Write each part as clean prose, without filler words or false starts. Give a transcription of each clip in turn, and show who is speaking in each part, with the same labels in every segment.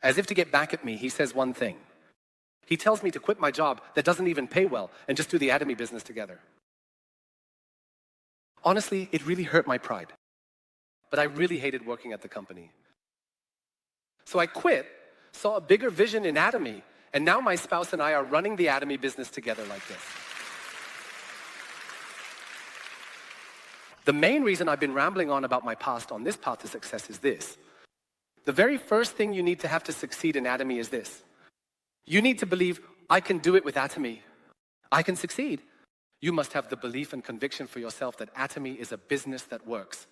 Speaker 1: As if to get back at me, he says one thing. He tells me to quit my job that doesn't even pay well and just do the Atomy business together. Honestly, it really hurt my pride. But I really hated working at the company. So I quit, saw a bigger vision in Atomy, and now my spouse and I are running the Atomy business together like this. The main reason I've been rambling on about my past on this path to success is this. The very first thing you need to have to succeed in Atomy is this. You need to believe, I can do it with Atomy. I can succeed. You must have the belief and conviction for yourself that Atomy is a business that works.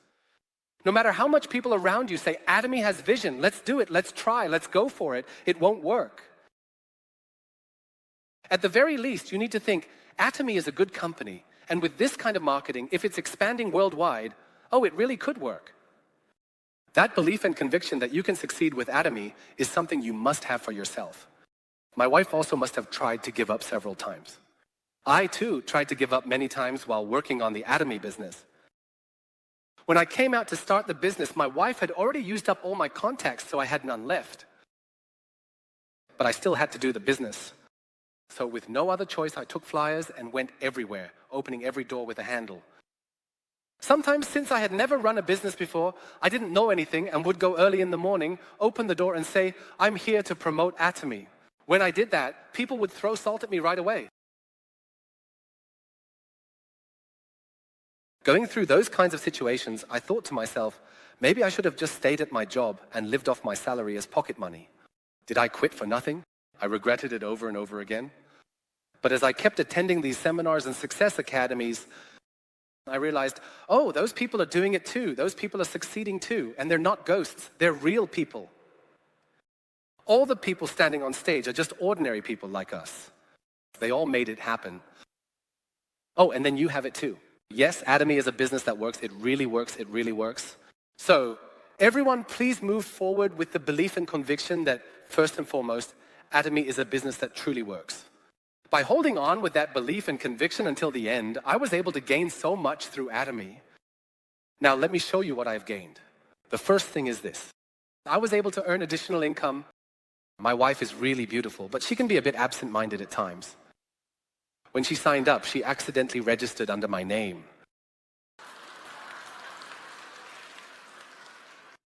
Speaker 1: No matter how much people around you say, Atomy has vision, let's do it, let's try, let's go for it, it won't work. At the very least, you need to think, Atomy is a good company, and with this kind of marketing, if it's expanding worldwide, oh, it really could work. That belief and conviction that you can succeed with Atomy is something you must have for yourself. My wife also must have tried to give up several times. I, too, tried to give up many times while working on the Atomy business. When I came out to start the business, my wife had already used up all my contacts, so I had none left. But I still had to do the business. So with no other choice, I took flyers and went everywhere, opening every door with a handle. Sometimes, since I had never run a business before, I didn't know anything and would go early in the morning, open the door and say, I'm here to promote Atomy. When I did that, people would throw salt at me right away. Going through those kinds of situations, I thought to myself, maybe I should have just stayed at my job and lived off my salary as pocket money. Did I quit for nothing? I regretted it over and over again. But as I kept attending these seminars and success academies, I realized, oh, those people are doing it too. Those people are succeeding too. And they're not ghosts. They're real people. All the people standing on stage are just ordinary people like us. They all made it happen. Oh, and then you have it too. Yes, Atomy is a business that works. It really works. It really works. So, everyone, please move forward with the belief and conviction that, first and foremost, Atomy is a business that truly works. By holding on with that belief and conviction until the end, I was able to gain so much through Atomy. Now, let me show you what I've gained. The first thing is this. I was able to earn additional income. My wife is really beautiful, but she can be a bit absent-minded at times. When she signed up, she accidentally registered under my name.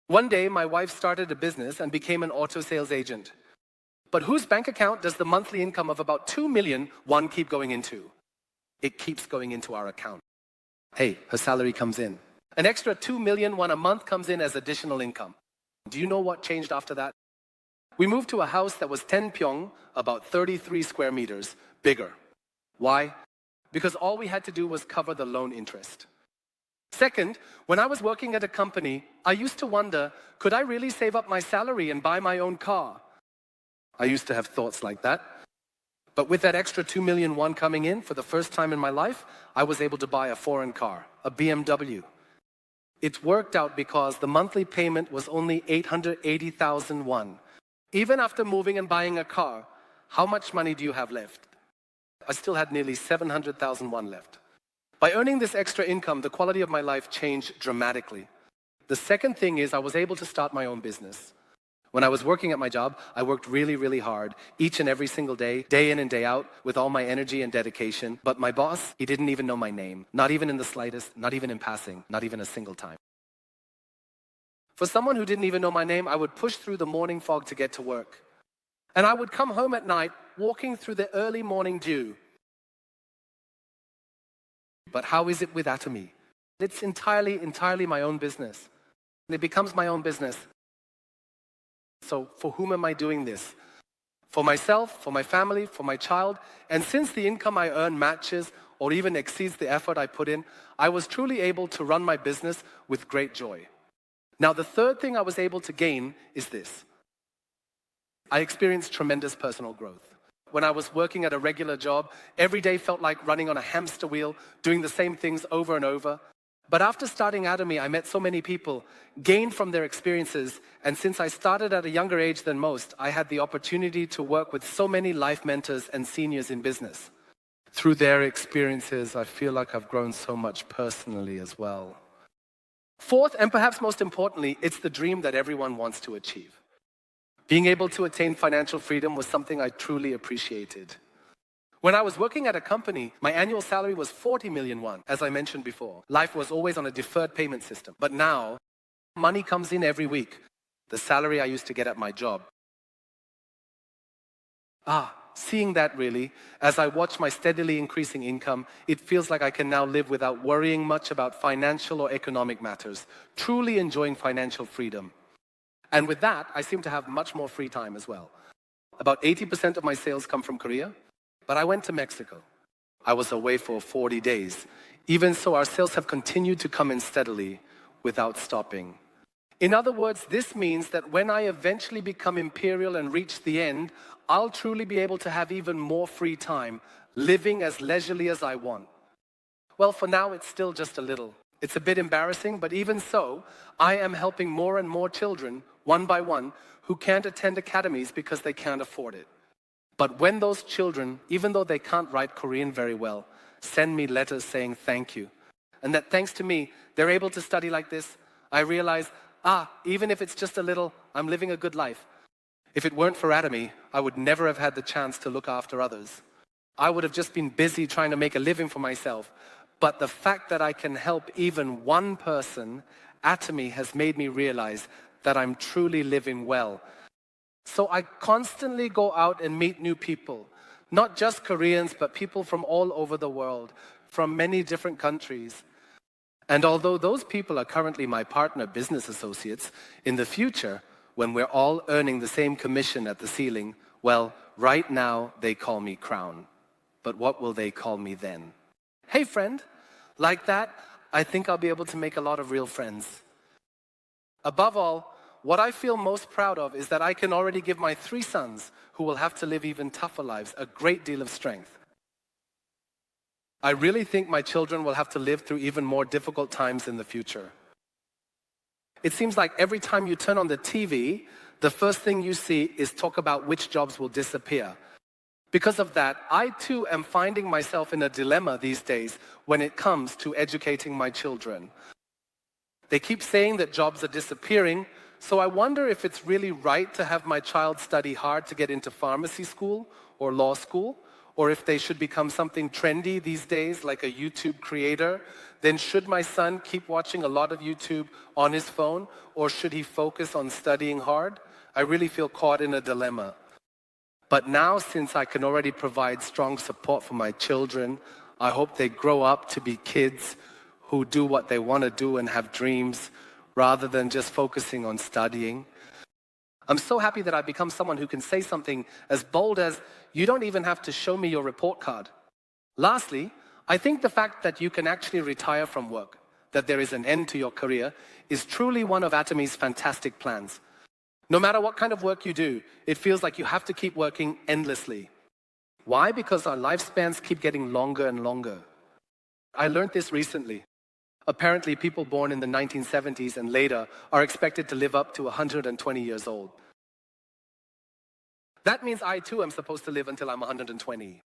Speaker 1: One day, my wife started a business and became an auto sales agent. But whose bank account does the monthly income of about 2 million won keep going into? It keeps going into our account. Hey, her salary comes in. An extra 2 million won a month comes in as additional income. Do you know what changed after that? We moved to a house that was 10 pyong, about 33 square meters, bigger. Why? Because all we had to do was cover the loan interest. Second, when I was working at a company, I used to wonder, could I really save up my salary and buy my own car? I used to have thoughts like that. But with that extra 2 million won coming in, for the first time in my life, I was able to buy a foreign car, a BMW. It worked out because the monthly payment was only 880,000 won. Even after moving and buying a car, how much money do you have left? I still had nearly 700,000 won left. By earning this extra income, the quality of my life changed dramatically. The second thing is I was able to start my own business. When I was working at my job, I worked really, really hard, each and every single day in and day out, with all my energy and dedication. But my boss, he didn't even know my name, not even in the slightest, not even in passing, not even a single time. For someone who didn't even know my name, I would push through the morning fog to get to work. And I would come home at night, walking through the early morning dew. But how is it with Atomy? It's entirely my own business. It becomes my own business. So for whom am I doing this? For myself, for my family, for my child. And since the income I earn matches or even exceeds the effort I put in, I was truly able to run my business with great joy. Now, the third thing I was able to gain is this. I experienced tremendous personal growth. When I was working at a regular job, every day felt like running on a hamster wheel, doing the same things over and over. But after starting Atomy, I met so many people, gained from their experiences, and since I started at a younger age than most, I had the opportunity to work with so many life mentors and seniors in business. Through their experiences, I feel like I've grown so much personally as well. Fourth, and perhaps most importantly, it's the dream that everyone wants to achieve. Being able to attain financial freedom was something I truly appreciated. When I was working at a company, my annual salary was 40 million won, as I mentioned before. Life was always on a deferred payment system. But now, money comes in every week. The salary I used to get at my job. Seeing that really, as I watch my steadily increasing income, it feels like I can now live without worrying much about financial or economic matters, truly enjoying financial freedom. And with that, I seem to have much more free time as well. About 80% of my sales come from Korea, but I went to Mexico. I was away for 40 days. Even so, our sales have continued to come in steadily without stopping. In other words, this means that when I eventually become imperial and reach the end, I'll truly be able to have even more free time, living as leisurely as I want. Well, for now, it's still just a little. It's a bit embarrassing, but even so, I am helping more and more children, one by one, who can't attend academies because they can't afford it. But when those children, even though they can't write Korean very well, send me letters saying thank you, and that thanks to me, they're able to study like this, I realize, even if it's just a little, I'm living a good life. If it weren't for Atomy, I would never have had the chance to look after others. I would have just been busy trying to make a living for myself. But the fact that I can help even one person, Atomy has made me realize that I'm truly living well. So I constantly go out and meet new people, not just Koreans, but people from all over the world, from many different countries. And although those people are currently my partner business associates, in the future, when we're all earning the same commission at the ceiling, well, right now they call me Crown. But what will they call me then? Hey friend, like that, I think I'll be able to make a lot of real friends. Above all, what I feel most proud of is that I can already give my 3 sons, who will have to live even tougher lives, a great deal of strength. I really think my children will have to live through even more difficult times in the future. It seems like every time you turn on the TV, the first thing you see is talk about which jobs will disappear. Because of that, I too am finding myself in a dilemma these days when it comes to educating my children. They keep saying that jobs are disappearing, so I wonder if it's really right to have my child study hard to get into pharmacy school or law school, or if they should become something trendy these days, like a YouTube creator. Then should my son keep watching a lot of YouTube on his phone, or should he focus on studying hard? I really feel caught in a dilemma. But now, since I can already provide strong support for my children, I hope they grow up to be kids who do what they want to do and have dreams, rather than just focusing on studying. I'm so happy that I've become someone who can say something as bold as, "You don't even have to show me your report card." Lastly, I think the fact that you can actually retire from work, that there is an end to your career, is truly one of Atomy's fantastic plans. No matter what kind of work you do, it feels like you have to keep working endlessly. Why? Because our lifespans keep getting longer and longer. I learned this recently. Apparently, people born in the 1970s and later are expected to live up to 120 years old. That means I too am supposed to live until I'm 120.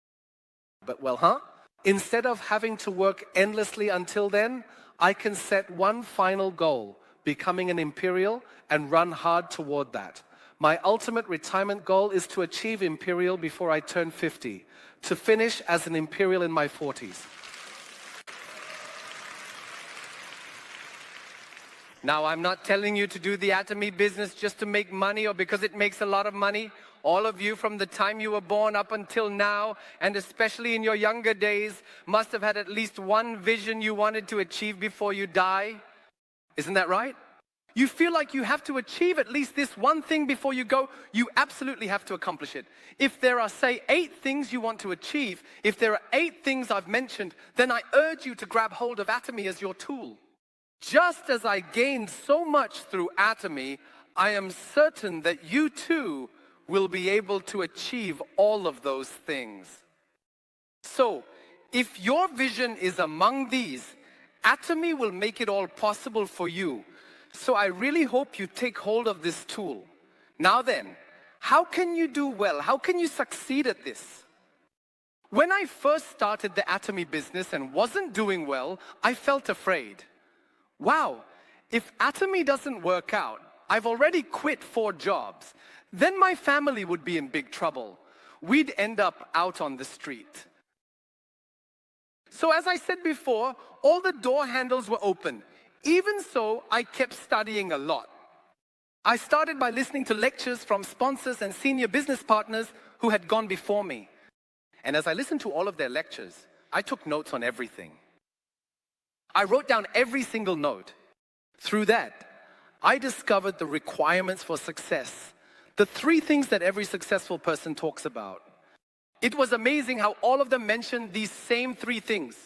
Speaker 1: But well, instead of having to work endlessly until then, I can set one final goal, becoming an imperial, and run hard toward that. My ultimate retirement goal is to achieve imperial before I turn 50, to finish as an imperial in my 40s. Now, I'm not telling you to do the Atomy business just to make money or because it makes a lot of money. All of you from the time you were born up until now, and especially in your younger days, must have had at least one vision you wanted to achieve before you die. Isn't that right? You feel like you have to achieve at least this one thing before you go. You absolutely have to accomplish it. If there are, say, 8 things you want to achieve, if there are 8 things I've mentioned, then I urge you to grab hold of Atomy as your tool. Just as I gained so much through Atomy, I am certain that you too will be able to achieve all of those things. So, if your vision is among these, Atomy will make it all possible for you. So I really hope you take hold of this tool. Now then, how can you do well? How can you succeed at this? When I first started the Atomy business and wasn't doing well, I felt afraid. Wow, if Atomy doesn't work out, I've already quit 4 jobs. then my family would be in big trouble. We'd end up out on the street. So as I said before, all the door handles were open. Even so, I kept studying a lot. I started by listening to lectures from sponsors and senior business partners who had gone before me. And as I listened to all of their lectures, I took notes on everything. I wrote down every single note. Through that, I discovered the requirements for success, the 3 things that every successful person talks about. It was amazing how all of them mentioned these same 3 things.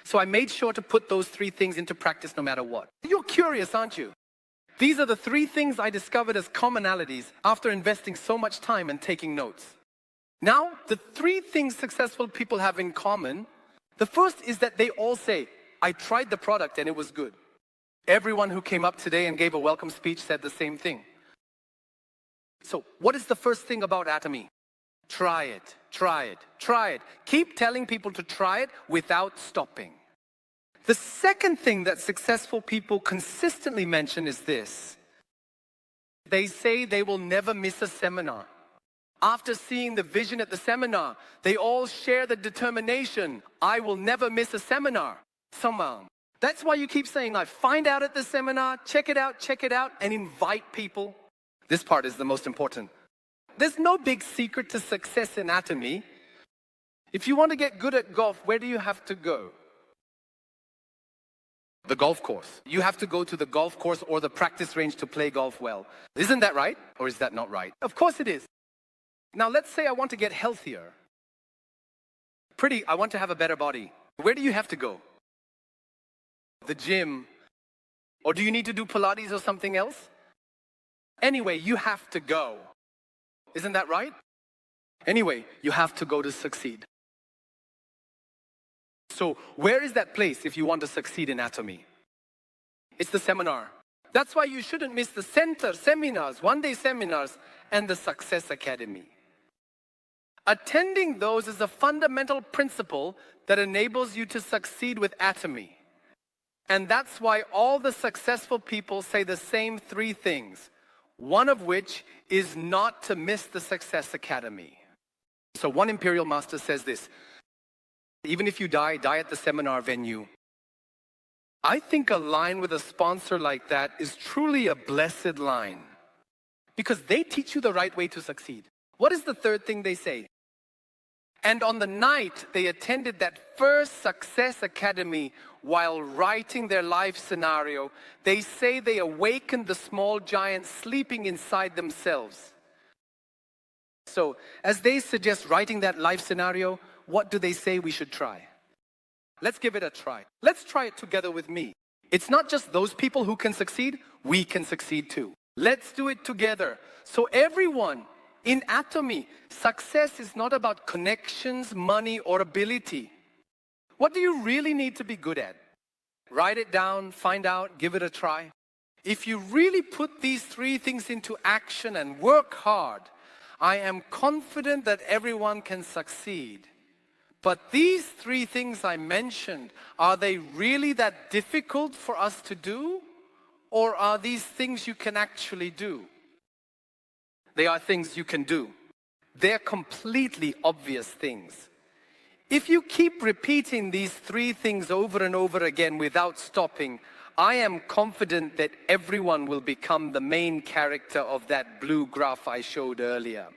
Speaker 1: So I made sure to put those 3 things into practice no matter what. You're curious, aren't you? These are the 3 things I discovered as commonalities after investing so much time and taking notes. Now, the 3 things successful people have in common, the first is that they all say, I tried the product and it was good. Everyone who came up today and gave a welcome speech said the same thing. So, what is the first thing about Atomy? Try it, try it, try it. Keep telling people to try it without stopping. The second thing that successful people consistently mention is this. They say they will never miss a seminar. After seeing the vision at the seminar, they all share the determination, I will never miss a seminar. Somehow. That's why you keep saying, I find out at the seminar, check it out, and invite people. This part is the most important. There's no big secret to success in Atomy. If you want to get good at golf, where do you have to go? The golf course. You have to go to the golf course or the practice range to play golf well. Isn't that right? Or is that not right? Of course it is. Now let's say I want to get healthier. I want to have a better body. Where do you have to go? The gym. Or do you need to do Pilates or something else? Anyway, you have to go. Isn't that right? Anyway, you have to go to succeed. So where is that place if you want to succeed in Atomy? It's the seminar. That's why you shouldn't miss the center seminars, one-day seminars, and the Success Academy. Attending those is a fundamental principle that enables you to succeed with Atomy. And that's why all the successful people say the same 3 things, one of which is not to miss the Success Academy. So one Imperial Master says this, even if you die at the seminar venue. I think a line with a sponsor like that is truly a blessed line because they teach you the right way to succeed. What is the 3rd thing they say? And on the night they attended that first Success Academy while writing their life scenario, they say they awakened the small giant sleeping inside themselves. So, as they suggest writing that life scenario, what do they say we should try? Let's give it a try. Let's try it together with me. It's not just those people who can succeed, we can succeed too. Let's do it together. So everyone, in Atomy, success is not about connections, money, or ability. What do you really need to be good at? Write it down, find out, give it a try. If you really put these 3 things into action and work hard, I am confident that everyone can succeed. But these 3 things I mentioned, are they really that difficult for us to do? Or are these things you can actually do? They are things you can do. They're completely obvious things. If you keep repeating these 3 things over and over again without stopping, I am confident that everyone will become the main character of that blue graph I showed earlier.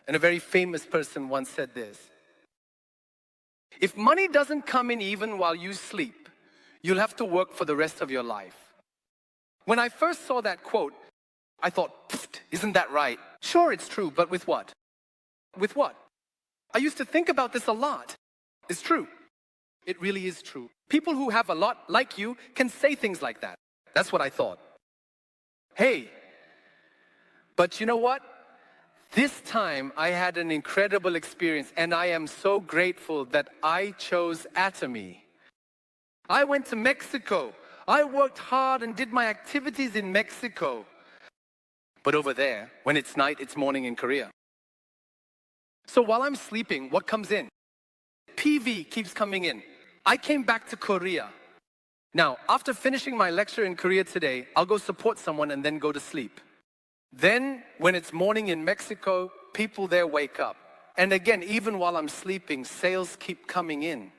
Speaker 1: And a very famous person once said this. If money doesn't come in even while you sleep, you'll have to work for the rest of your life. When I first saw that quote, I thought, isn't that right? Sure, it's true, but with what? With what? I used to think about this a lot. It's true. It really is true. People who have a lot, like you, can say things like that. That's what I thought. Hey, but you know what? This time I had an incredible experience and I am so grateful that I chose Atomy. I went to Mexico. I worked hard and did my activities in Mexico. But over there, when it's night, it's morning in Korea. So while I'm sleeping, what comes in? PV keeps coming in. I came back to Korea. Now, after finishing my lecture in Korea today, I'll go support someone and then go to sleep. Then, when it's morning in Mexico, people there wake up. And again, even while I'm sleeping, sales keep coming in.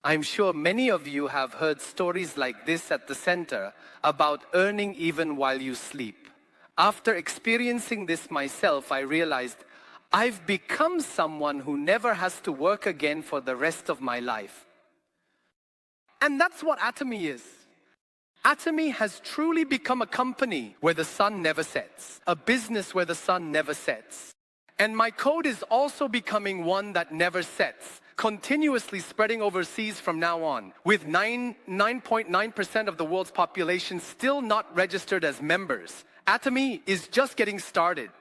Speaker 1: I'm sure many of you have heard stories like this at the center about earning even while you sleep. After experiencing this myself, I realized I've become someone who never has to work again for the rest of my life. And that's what Atomy is. Atomy has truly become a company where the sun never sets, a business where the sun never sets. And my code is also becoming one that never sets, continuously spreading overseas from now on, with 9.9% of the world's population still not registered as members. Atomy is just getting started.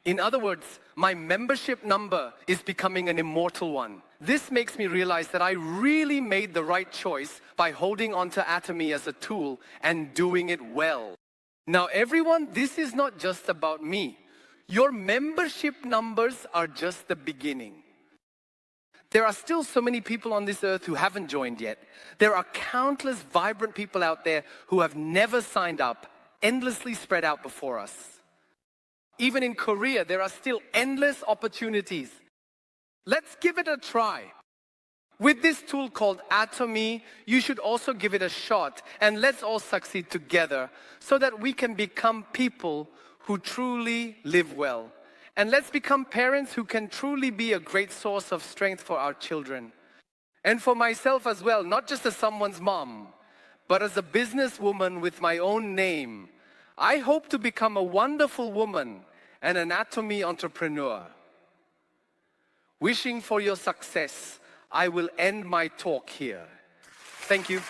Speaker 1: In other words, my membership number is becoming an immortal one. This makes me realize that I really made the right choice by holding onto Atomy as a tool and doing it well. Now everyone, this is not just about me. Your membership numbers are just the beginning. There are still so many people on this earth who haven't joined yet. There are countless vibrant people out there who have never signed up, endlessly spread out before us. Even in Korea, there are still endless opportunities. Let's give it a try. With this tool called Atomy, you should also give it a shot, and let's all succeed together so that we can become people who truly live well. And let's become parents who can truly be a great source of strength for our children. And for myself as well, not just as someone's mom, but as a businesswoman with my own name. I hope to become a wonderful woman and an Atomy entrepreneur. Wishing for your success, I will end my talk here. Thank you.